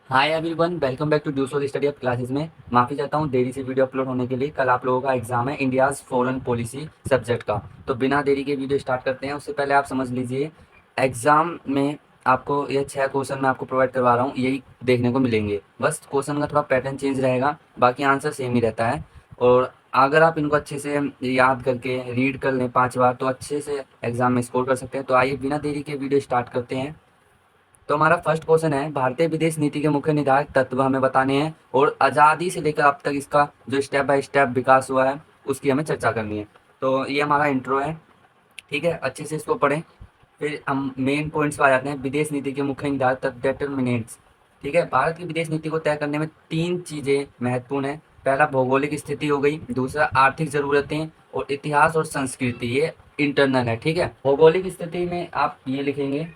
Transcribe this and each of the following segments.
Hi everyone, welcome back to DU SOL study of classes में। माफ़ी चाहता हूँ देरी से वीडियो अपलोड होने के लिए। कल आप लोगों का एग्जाम है इंडियाज़ फॉरेन पॉलिसी सब्जेक्ट का। तो बिना देरी के वीडियो स्टार्ट करते हैं। उससे पहले आप समझ लीजिए, एग्जाम में आपको ये 6 क्वेश्चन मैं आपको प्रोवाइड करवा रहा हूँ, यही देखने को मिलेंगे। बस क्वेश्चन का थोड़ा पैटर्न चेंज रहेगा, बाकी आंसर सेम ही रहता है। और अगर आप इनको अच्छे से याद करके रीड कर लें 5 बार, तो अच्छे से एग्जाम में स्कोर कर सकते हैं। तो आइए बिना देरी के वीडियो स्टार्ट करते हैं। तो हमारा फर्स्ट क्वेश्चन है, भारतीय विदेश नीति के मुख्य निर्धारक तत्व हमें बताने हैं और आज़ादी से लेकर अब तक इसका जो स्टेप बाय स्टेप विकास हुआ है उसकी हमें चर्चा करनी है। तो ये हमारा इंट्रो है, ठीक है, अच्छे से इसको पढ़ें। फिर हम मेन पॉइंट्स पर आ जाते हैं। विदेश नीति के मुख्य निर्धारक तत्व डेटर्मिनेंट्स, ठीक है। भारत की विदेश नीति को तय करने में 3 चीज़ें महत्वपूर्ण है। पहला भौगोलिक स्थिति हो गई, दूसरा आर्थिक ज़रूरतें, और इतिहास और संस्कृति, ये इंटरनल है, ठीक है। भौगोलिक स्थिति में आप ये लिखेंगे,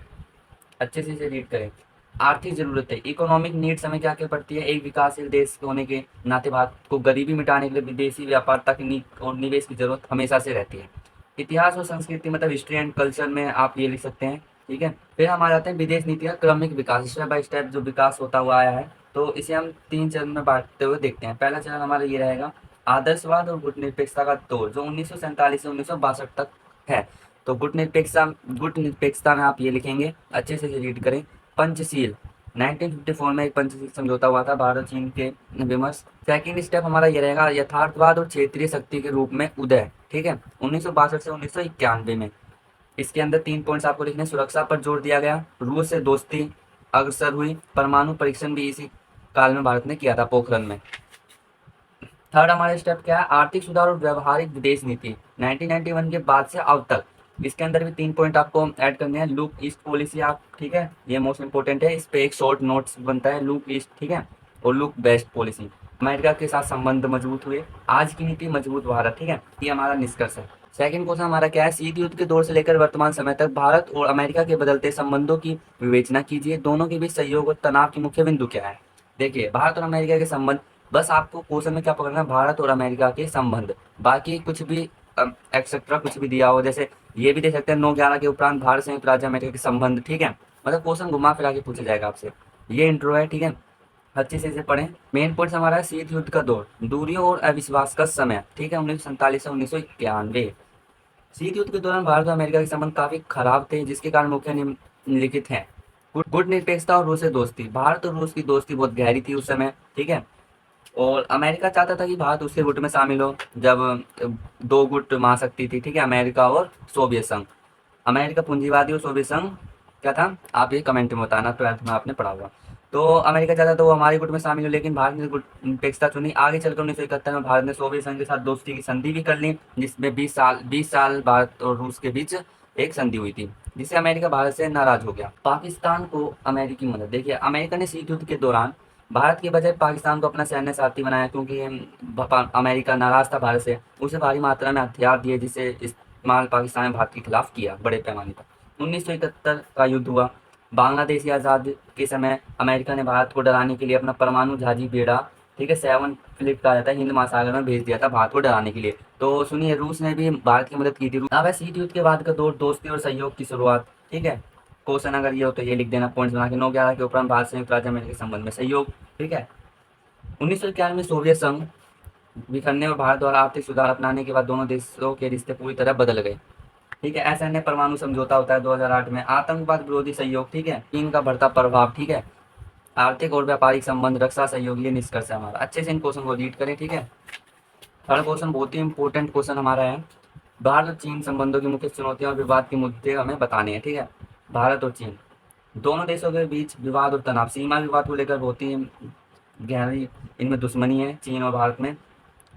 अच्छे से इसे रीड करें। आर्थिक ज़रूरतें, इकोनॉमिक नीड्स हमें क्या क्या पड़ती है। एक विकासशील देश होने के नाते भारत को गरीबी मिटाने के लिए विदेशी व्यापार की नीति और निवेश की जरूरत हमेशा से रहती है। इतिहास और संस्कृति मतलब हिस्ट्री एंड कल्चर में आप ये लिख सकते हैं, ठीक है। फिर हम आ जाते हैं विदेश नीति का क्रमिक विकास, स्टेप बाय स्टेप जो विकास होता हुआ आया है। तो इसे हम 3 चरण में बांटते हुए देखते हैं। पहला चरण हमारा ये रहेगा, आदर्शवाद और गुटनिरपेक्षता का दौर, जो 1947 से 1962 तक है। तो गुट निरपेक्षता में आप ये लिखेंगे, अच्छे से रीड करें। पंचशील, 1954 में एक पंचशील समझौता हुआ था भारत चीन के विमर्श। सेकंड स्टेप हमारा ये रहेगा, यथार्थवाद और क्षेत्रीय शक्ति के रूप में उदय, ठीक है, 1962 से 1991 में। इसके अंदर 3 पॉइंट्स आपको लिखने। सुरक्षा पर जोर दिया गया, रूस से दोस्ती अग्रसर हुई, परमाणु परीक्षण भी इसी काल में भारत ने किया था, पोखरण में। थर्ड हमारा स्टेप क्या है, आर्थिक सुधार और व्यवहारिक विदेश नीति, 1991 के बाद से अब तक। इसके अंदर भी 3 पॉइंट आपको ऐड करने हैं। लुक ईस्ट पॉलिसी, आप, ठीक है, ये मोस्ट इंपॉर्टेंट है, इस पे एक शॉर्ट नोट्स बनता है, लुक ईस्ट, ठीक है, और लुक वेस्ट पॉलिसी। अमेरिका के साथ संबंध मजबूत हुए, आज की नीति मजबूत भारत, ठीक है, ये हमारा निष्कर्ष है। सेकंड क्वेश्चन हमारा क्या है, शीत युद्ध के दौर से लेकर वर्तमान समय तक भारत और अमेरिका के बदलते संबंधों की विवेचना कीजिए। दोनों के बीच सहयोग और तनाव की मुख्य बिंदु क्या है। देखिए, भारत और अमेरिका के संबंध, बस आपको क्वेश्चन में क्या पकड़ना है, भारत और अमेरिका के संबंध। बाकी कुछ भी एक्सेट्रा कुछ भी दिया हो, जैसे ये भी दे सकते हैं 9/11 के उपरांत भारत संयुक्त राज्य अमेरिका के संबंध, ठीक है। मतलब क्वेश्चन घुमा फिरा के पूछा जाएगा आपसे। ये इंट्रो है, ठीक है, अच्छे से इसे पढ़ें। मेन पॉइंट हमारा है, शीत युद्ध का दौर, दूरियों और अविश्वास का समय, ठीक है, 1947 से 1991। शीत युद्ध के दौरान भारत और अमेरिका के संबंध काफी खराब थे, जिसके कारण मुख्य निम्नलिखित हैं। गुट निरपेक्षता और रूस से दोस्ती, भारत और रूस की दोस्ती बहुत गहरी थी उस समय, ठीक है। और अमेरिका चाहता था कि भारत उसके गुट में शामिल हो, जब 2 गुट महाशक्ति थी, ठीक है, अमेरिका और सोवियत संघ। अमेरिका पूंजीवादी और सोवियत संघ क्या था, आप ये कमेंट में बताना, 12th में आपने पढ़ा होगा। तो अमेरिका चाहता था वो हमारे गुट में शामिल हो, लेकिन भारत ने गुट निरपेक्षता चुनी। आगे चलकर 1971 में भारत ने सोवियत संघ के साथ दोस्ती की संधि भी कर ली, जिसमें 20 साल भारत और रूस के बीच एक संधि हुई थी, जिससे अमेरिका भारत से नाराज हो गया। पाकिस्तान को अमेरिकी मदद, देखिए, अमेरिका ने शीत युद्ध के दौरान भारत के बजाय पाकिस्तान को अपना सैन्य साथी बनाया, क्योंकि अमेरिका नाराज था भारत से। उसे भारी मात्रा में हथियार दिए, जिसे इस्तेमाल पाकिस्तान ने भारत के खिलाफ किया बड़े पैमाने पर। 1971 का युद्ध हुआ। बांग्लादेश की आज़ाद के समय अमेरिका ने भारत को डराने के लिए अपना परमाणु जहाजी बेड़ा, ठीक है, 7 फ्लीट कहा जाता है, हिंद महासागर में भेज दिया था भारत को डराने के लिए। तो सुनिए, रूस ने भी भारत की मदद की थी। अब है शीत युद्ध के बाद का दौर, दोस्ती और सहयोग की शुरुआत, ठीक है। क्वेश्चन अगर ये हो तो ये लिख देना पॉइंट्स बना के। 9/11 के उपरांत भारत संयुक्त राज्य अमेरिका के संबंध में सहयोग, ठीक है। 1991 में सोवियत संघ बिखरने और भारत द्वारा आर्थिक सुधार अपनाने के बाद दोनों देशों के रिश्ते पूरी तरह बदल गए, ठीक है। SNA परमाणु समझौता होता है 2008 में। आतंकवाद विरोधी सहयोग, ठीक है, चीन का बढ़ता प्रभाव, ठीक है, आर्थिक और व्यापारिक संबंध, रक्षा सहयोग, ये निष्कर्ष है हमारा। अच्छे से इन क्वेश्चन को रीड करें, ठीक है। थर्ड क्वेश्चन बहुत ही इंपॉर्टेंट क्वेश्चन हमारा है, भारत और चीन संबंधों की मुख्य चुनौतियां और विवाद के मुद्दे हमें बताने हैं, ठीक है। भारत और चीन दोनों देशों के बीच विवाद और तनाव, सीमा विवाद को लेकर बहुत ही गहरी इनमें दुश्मनी है चीन और भारत में,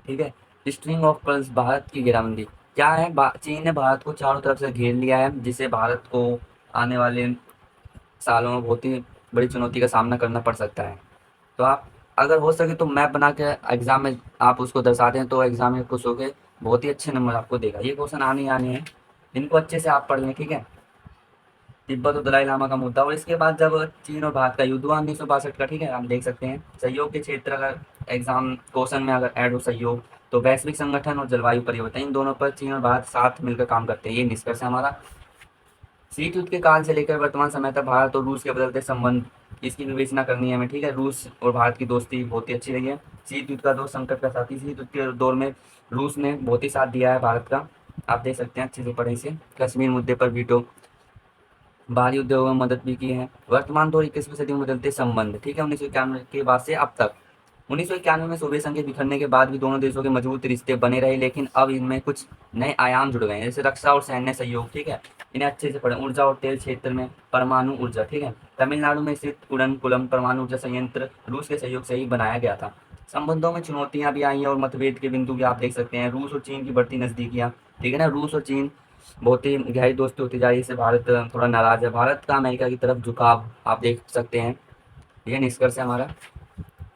ठीक है। स्ट्रिंग ऑफ पर्ल्स, भारत की घेराबंदी क्या है, चीन ने भारत को चारों तरफ से घेर लिया है, जिससे भारत को आने वाले सालों में बहुत ही बड़ी चुनौती का सामना करना पड़ सकता है। तो आप अगर हो सके तो मैप बना के एग्जाम में आप उसको दर्शाते हैं, तो एग्जाम में खुश होकर बहुत ही अच्छे नंबर आपको देगा। ये क्वेश्चन आने ही आने हैं, इनको अच्छे से आप पढ़ लें, ठीक है। तिब्बत और दलाई लामा का मुद्दा, और इसके बाद जब चीन और भारत का युद्ध हुआ 1962 का, ठीक है, हम देख सकते हैं। सहयोग के क्षेत्र, अगर एग्जाम क्वेश्चन में अगर ऐड हो सहयोग, तो वैश्विक संगठन और जलवायु परिवर्तन, इन दोनों पर चीन और भारत साथ मिलकर काम करते हैं, ये निष्कर्ष है हमारा। शीत युद्ध के काल से लेकर वर्तमान समय तक भारत और रूस के बदलते संबंध इसकी विवेचना करनी है हमें, ठीक है। रूस और भारत की दोस्ती बहुत ही अच्छी रही है। शीत युद्ध का दौर संकट का साथी, शीत युद्ध के दौर में रूस ने बहुत ही साथ दिया है भारत का, आप देख सकते हैं, अच्छे से पढ़े इसे। कश्मीर मुद्दे पर वीटो, बाहरी उद्योगों में मदद भी की है। वर्तमान दौर 21वीं सदी में बदलते संबंध, ठीक है, 1991 के बाद से अब तक। 1991 में सोवियत संघ के बिखरने के बाद भी दोनों देशों के मजबूत रिश्ते बने रहे, लेकिन अब इनमें कुछ नए आयाम जुड़ गए हैं, जैसे रक्षा और सैन्य सहयोग, ठीक है। इन्हें अच्छे से पढ़ें। ऊर्जा और तेल क्षेत्र में परमाणु ऊर्जा, ठीक है, तमिलनाडु में स्थित कुडनकुलम परमाणु ऊर्जा संयंत्र रूस के सहयोग से ही बनाया गया था। संबंधों में चुनौतियां भी आई हैं और मतभेद के बिंदु भी आप देख सकते हैं। रूस और चीन की बढ़ती नजदीकियां, ठीक है ना, रूस और चीन बहुत ही गहरी दोस्ती होती जा रही है, इससे भारत थोड़ा नाराज है। भारत का अमेरिका की तरफ झुकाव आप देख सकते हैं, यह निष्कर्ष है हमारा।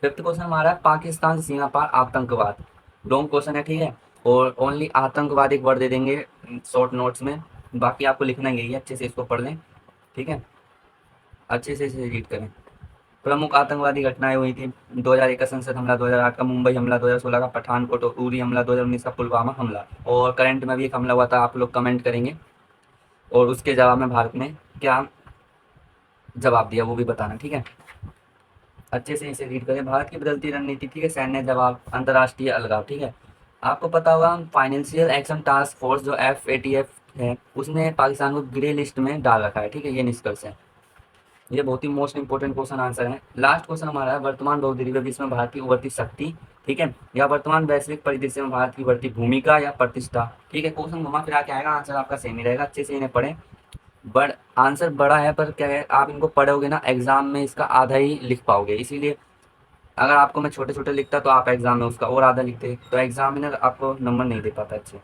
फिफ्थ क्वेश्चन हमारा है पाकिस्तान से सीमा पार आतंकवाद, लॉन्ग क्वेश्चन है, ठीक है, और ओनली आतंकवाद एक वर्ड दे देंगे शॉर्ट नोट्स में, बाकी आपको लिखना ही है, अच्छे से इसको पढ़ लें, ठीक है, अच्छे से इसे रीड करें। प्रमुख आतंकवादी घटनाएं हुई थी 2001 का संसद हमला, 2008 का मुंबई हमला, 2016 का पठानकोट और उरी हमला, 2019 का पुलवामा हमला, और करंट में भी एक हमला हुआ था, आप लोग कमेंट करेंगे और उसके जवाब में भारत ने क्या जवाब दिया वो भी बताना, ठीक है, अच्छे से इसे रीड करें। भारत की बदलती रणनीति, ठीक है, सैन्य जवाब, अंतर्राष्ट्रीय अलगाव, ठीक है, आपको पता होगा फाइनेंशियल एक्शन टास्क फोर्स जो FATF है उसने पाकिस्तान को ग्रे लिस्ट में डाल रखा है, ठीक है, ये निष्कर्ष है। ये बहुत ही मोस्ट इंपोर्टेंट क्वेश्चन आंसर है। लास्ट क्वेश्चन हमारा है वर्तमान बहुद्वीपीय विश्व में भारत की उभरती शक्ति, ठीक है, या वर्तमान वैश्विक परिदृश्य में भारत की बढ़ती भूमिका या प्रतिष्ठा, ठीक है। क्वेश्चन घुमा फिरा के आएगा, आंसर आपका सेम ही रहेगा, अच्छे से इन्हें पढ़ें। बट आंसर बड़ा है पर क्या है, आप इनको पढ़ोगे ना एग्जाम में इसका आधा ही लिख पाओगे, इसीलिए अगर आपको मैं छोटे छोटे लिखता तो आप एग्जाम में उसका और आधा लिखते, तो एग्जामिनर आपको नंबर नहीं दे पाता अच्छे।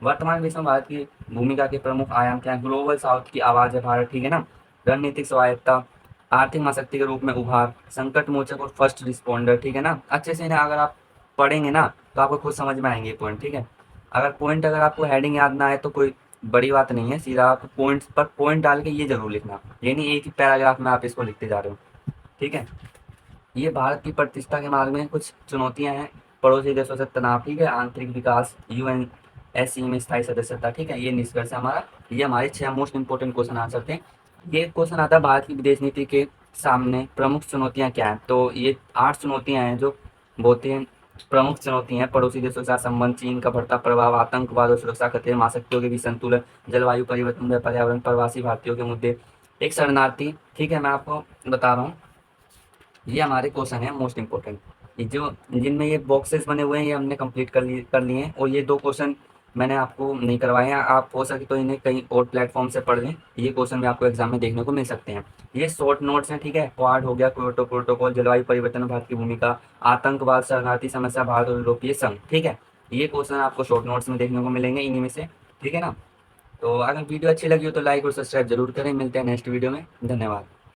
वर्तमान विश्व में भारत की भूमिका के प्रमुख आयाम क्या है, ग्लोबल साउथ की आवाज़ है भारत, ठीक है ना, रणनीतिक स्वायत्ता, आर्थिक महाशक्ति के रूप में उभार, संकट मोचक और फर्स्ट रिस्पॉन्डर, ठीक है ना, अच्छे से इन्हें अगर आप पढ़ेंगे ना तो आपको खुद समझ में आएंगे पॉइंट, ठीक है। अगर आपको हेडिंग याद ना आए तो कोई बड़ी बात नहीं है, सीधा आप पॉइंट्स पर पॉइंट डाल के ये जरूर लिखना, ये नहीं एक ही पैराग्राफ में आप इसको लिखते जा रहे हो, ठीक है। ये भारत की प्रतिष्ठा के मार्ग में कुछ चुनौतियां हैं, पड़ोसी देशों से तनाव, ठीक है, आंतरिक विकास, UNSC में स्थायी सदस्यता, ठीक है, ये निष्कर्ष है हमारा। ये हमारे 6 मोस्ट इंपोर्टेंट क्वेश्चन आंसर थे। ये क्वेश्चन आता है भारत की विदेश नीति के सामने प्रमुख चुनौतियां क्या हैं, तो ये 8 चुनौतियां हैं जो बहुत ही प्रमुख चुनौतियां हैं। पड़ोसी देशों के साथ संबंध, चीन का बढ़ता प्रभाव, आतंकवाद और सुरक्षा खतरे, महाशक्तियों के बीच संतुलन, जलवायु परिवर्तन, पर्यावरण, प्रवासी भारतीयों के मुद्दे, एक शरणार्थी, ठीक है, मैं आपको बता रहा हूँ, ये हमारे क्वेश्चन है मोस्ट इंपोर्टेंट। ये जो जिनमें ये बॉक्सेस बने हुए हैं ये हमने कंप्लीट कर लिए हैं, और ये 2 क्वेश्चन मैंने आपको नहीं करवाए हैं, आप हो सके तो इन्हें कहीं और प्लेटफॉर्म से पढ़ लें, ये क्वेश्चन भी आपको एग्जाम में देखने को मिल सकते हैं। ये शॉर्ट नोट्स हैं, ठीक है, क्वाड हो गया, क्योटो प्रोटोकॉल, जलवायु परिवर्तन में भारत की भूमिका, आतंकवाद, शरणार्थी समस्या, भारत और यूरोपीय संघ, ठीक है, ये क्वेश्चन आपको शॉर्ट नोट्स में देखने को मिलेंगे इन्हीं में से, ठीक है ना। तो अगर वीडियो अच्छी लगी हो तो लाइक और सब्सक्राइब जरूर करें, मिलते हैं नेक्स्ट वीडियो में, धन्यवाद।